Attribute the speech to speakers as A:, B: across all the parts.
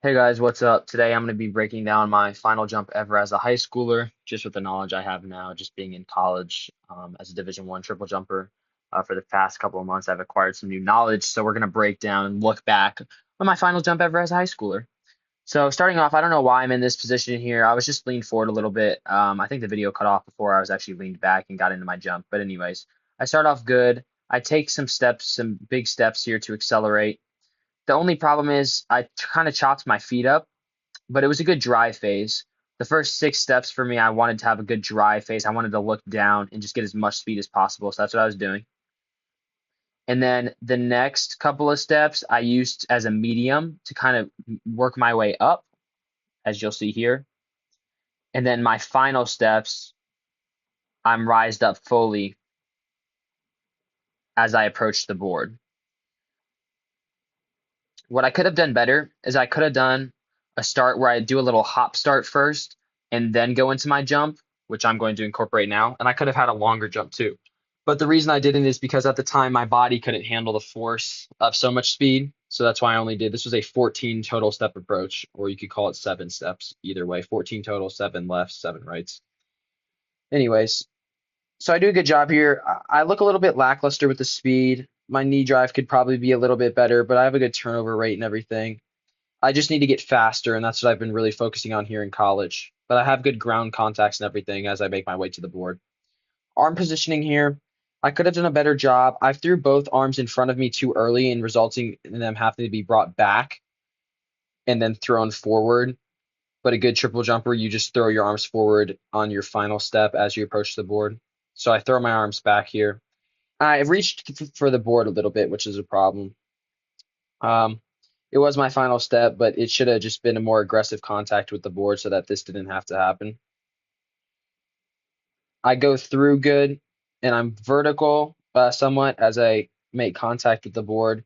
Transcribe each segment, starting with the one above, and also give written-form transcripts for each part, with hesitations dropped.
A: Hey guys, what's up? Today I'm going to be breaking down my final jump ever as a high schooler, just with the knowledge I have now, just being in college as a Division I triple jumper. For the past couple of months, I've acquired some new knowledge, so we're going to break down and look back on my final jump ever as a high schooler. So starting off, I don't know why I'm in this position here. I was just leaned forward a little bit. I think the video cut off before I was actually leaned back and got into my jump. But anyways, I start off good. I take some steps, some big steps here to accelerate. The only problem is I kind of chopped my feet up, but it was a good dry phase. The first six steps for me, I wanted to have a good dry phase. I wanted to look down and just get as much speed as possible. So that's what I was doing. And then the next couple of steps I used as a medium to kind of work my way up, as you'll see here. And then my final steps, I'm rised up fully as I approach the board. What I could have done better is I could have done a start where I do a little hop start first and then go into my jump, which I'm going to incorporate now. And I could have had a longer jump too. But the reason I didn't is because at the time my body couldn't handle the force of so much speed. So that's why I only did this was a 14 total step approach, or you could call it 7 steps either way. 14 total, 7 lefts, 7 rights. Anyways, so I do a good job here. I look a little bit lackluster with the speed. My knee drive could probably be a little bit better, but I have a good turnover rate and everything. I just need to get faster, and that's what I've been really focusing on here in college. But I have good ground contacts and everything as I make my way to the board. Arm positioning here, I could have done a better job. I threw both arms in front of me too early and resulting in them having to be brought back and then thrown forward. But a good triple jumper, you just throw your arms forward on your final step as you approach the board. So I throw my arms back here. I reached for the board a little bit, which is a problem. Um, it was my final step, but it should have just been a more aggressive contact with the board so that this didn't have to happen. I go through good, and I'm vertical somewhat as I make contact with the board.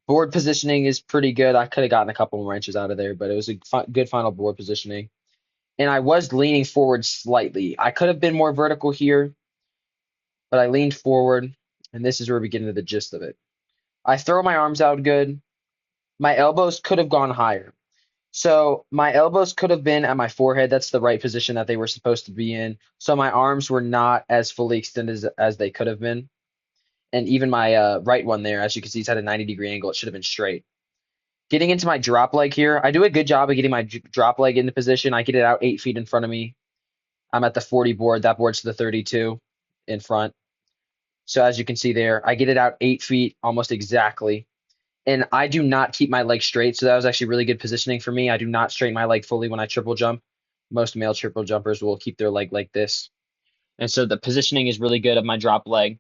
A: Board positioning is pretty good. I could have gotten a couple more inches out of there, but it was a good final board positioning. And I was leaning forward slightly. I could have been more vertical here, but I leaned forward, and this is where we get into the gist of it. I throw my arms out good. My elbows could have gone higher. So my elbows could have been at my forehead. That's the right position that they were supposed to be in. So my arms were not as fully extended as they could have been. And even my right one there, as you can see, it's at a 90-degree angle. It should have been straight. Getting into my drop leg here, I do a good job of getting my drop leg into position. I get it out 8 feet in front of me. I'm at the 40 board. That board's to the 32 in front. So as you can see there, I get it out 8 feet almost exactly. And I do not keep my leg straight. So that was actually really good positioning for me. I do not straighten my leg fully when I triple jump. Most male triple jumpers will keep their leg like this. And so the positioning is really good of my drop leg.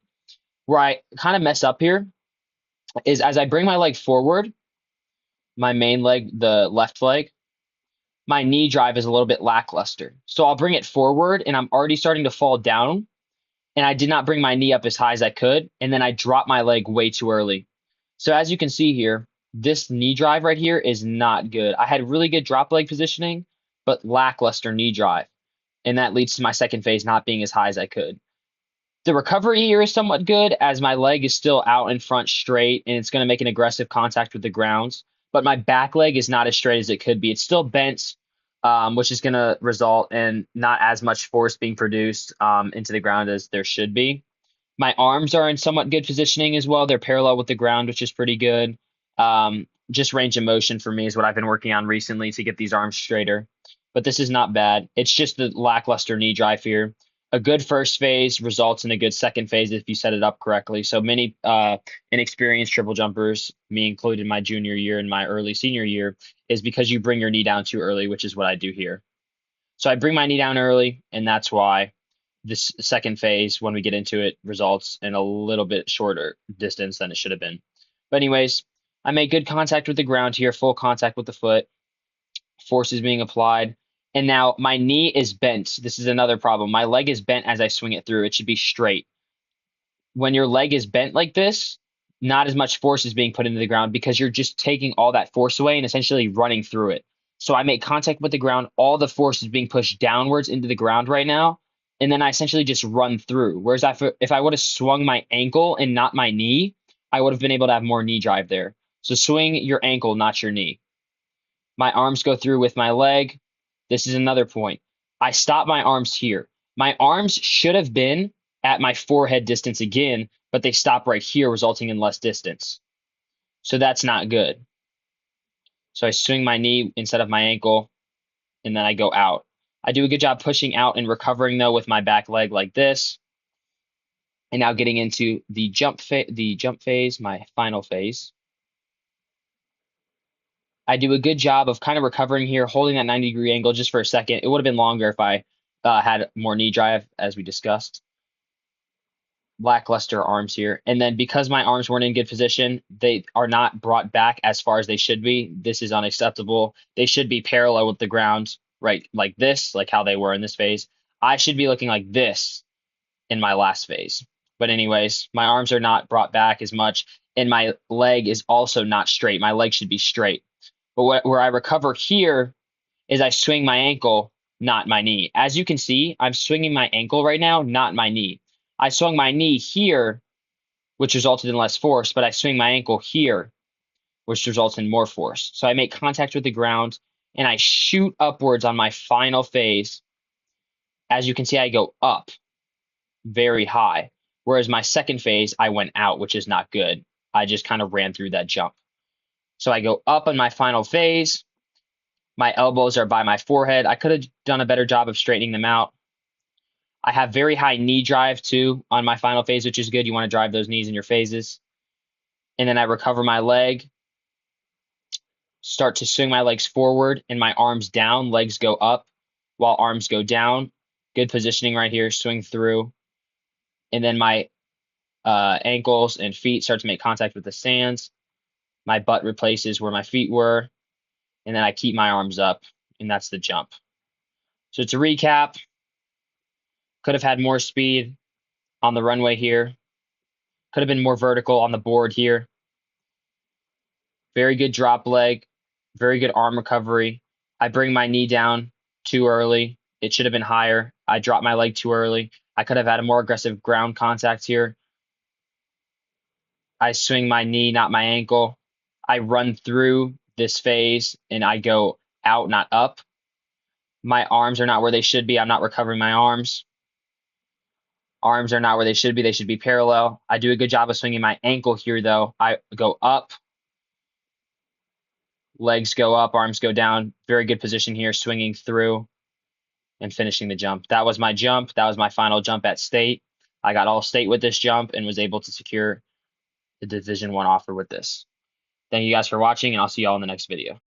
A: Where I kind of mess up here is as I bring my leg forward, my main leg, the left leg, my knee drive is a little bit lackluster. So I'll bring it forward and I'm already starting to fall down. And I did not bring my knee up as high as I could. And then I dropped my leg way too early. So as you can see here, this knee drive right here is not good. I had really good drop leg positioning, but lackluster knee drive. And that leads to my second phase not being as high as I could. The recovery here is somewhat good as my leg is still out in front straight and it's going to make an aggressive contact with the grounds. But my back leg is not as straight as it could be. It's still bent, which is going to result in not as much force being produced into the ground as there should be. My arms are in somewhat good positioning as well. They're parallel with the ground, which is pretty good. Just range of motion for me is what I've been working on recently to get these arms straighter. But this is not bad. It's just the lackluster knee drive here. A good first phase results in a good second phase if you set it up correctly. So many inexperienced triple jumpers, me included my junior year and my early senior year, is because you bring your knee down too early, which is what I do here. So I bring my knee down early, and that's why this second phase, when we get into it, results in a little bit shorter distance than it should have been. But anyways, I make good contact with the ground here, full contact with the foot. Force is being applied. And now my knee is bent. This is another problem. My leg is bent as I swing it through. It should be straight. When your leg is bent like this, not as much force is being put into the ground because you're just taking all that force away and essentially running through it. So I make contact with the ground. All the force is being pushed downwards into the ground right now. And then I essentially just run through. Whereas if I would have swung my ankle and not my knee, I would have been able to have more knee drive there. So swing your ankle, not your knee. My arms go through with my leg. This is another point. I stop my arms here. My arms should have been at my forehead distance again, but they stop right here, resulting in less distance. So that's not good. So I swing my knee instead of my ankle, and then I go out. I do a good job pushing out and recovering though with my back leg like this. And now getting into the jump phase, my final phase. I do a good job of kind of recovering here, holding that 90-degree angle just for a second. It would have been longer if I had more knee drive, as we discussed. Lackluster arms here. And then because my arms weren't in good position, they are not brought back as far as they should be. This is unacceptable. They should be parallel with the ground, right? Like this, like how they were in this phase. I should be looking like this in my last phase. But anyways, my arms are not brought back as much, and my leg is also not straight. My leg should be straight. But where I recover here is I swing my ankle, not my knee. As you can see, I'm swinging my ankle right now, not my knee. I swung my knee here, which resulted in less force, but I swing my ankle here, which results in more force. So I make contact with the ground, and I shoot upwards on my final phase. As you can see, I go up very high, whereas my second phase, I went out, which is not good. I just kind of ran through that jump. So I go up on my final phase. My elbows are by my forehead. I could have done a better job of straightening them out. I have very high knee drive too on my final phase, which is good. You want to drive those knees in your phases. And then I recover my leg, start to swing my legs forward and my arms down, legs go up while arms go down. Good positioning right here, swing through. And then my ankles and feet start to make contact with the sands. My butt replaces where my feet were. And then I keep my arms up, and that's the jump. So to recap, could have had more speed on the runway here. Could have been more vertical on the board here. Very good drop leg, very good arm recovery. I bring my knee down too early. It should have been higher. I dropped my leg too early. I could have had a more aggressive ground contact here. I swing my knee, not my ankle. I run through this phase and I go out, not up. My arms are not where they should be. I'm not recovering my arms. Arms are not where they should be. They should be parallel. I do a good job of swinging my ankle here, though. I go up, legs go up, arms go down. Very good position here, swinging through and finishing the jump. That was my jump. That was my final jump at state. I got all state with this jump and was able to secure the Division I offer with this. Thank you guys for watching, and I'll see you all in the next video.